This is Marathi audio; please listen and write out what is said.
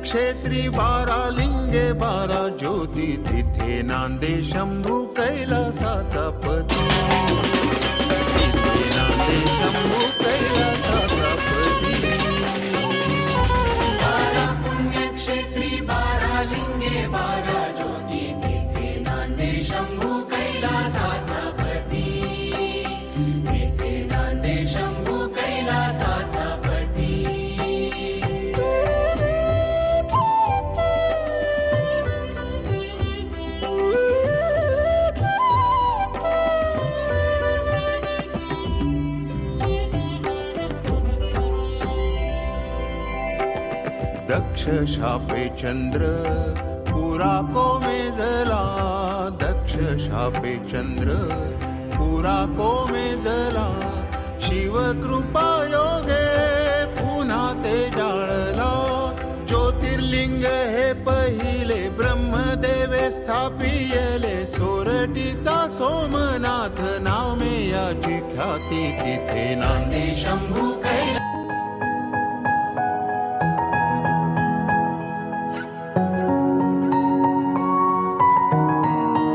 पुण्यक्षेत्री 12 लिंगे 12 ज्योती तिथे नांदे शंभू कैलासाचा पती तिथे नांदे शंभू कैलासाचा पती 12 पुण्यक्षेत्री 12 लिंगे 12 ज्योती तिथे नांदे शंभू कैलासाचा पती तिथे नांदे शंभू कैलासाचा पती दक्ष शापे चंद्र पुरा कोमेजला दक्ष शापे चंद्र पुरा कोमेजला शिव कृपा योगे पुन्हा ते जाळला ज्योतिर्लिंग हे पहिले ब्रह्मदेवे स्थापियले सोरटीचा सोमनाथ नामे याची ख्याती तिथे नांदे शंभू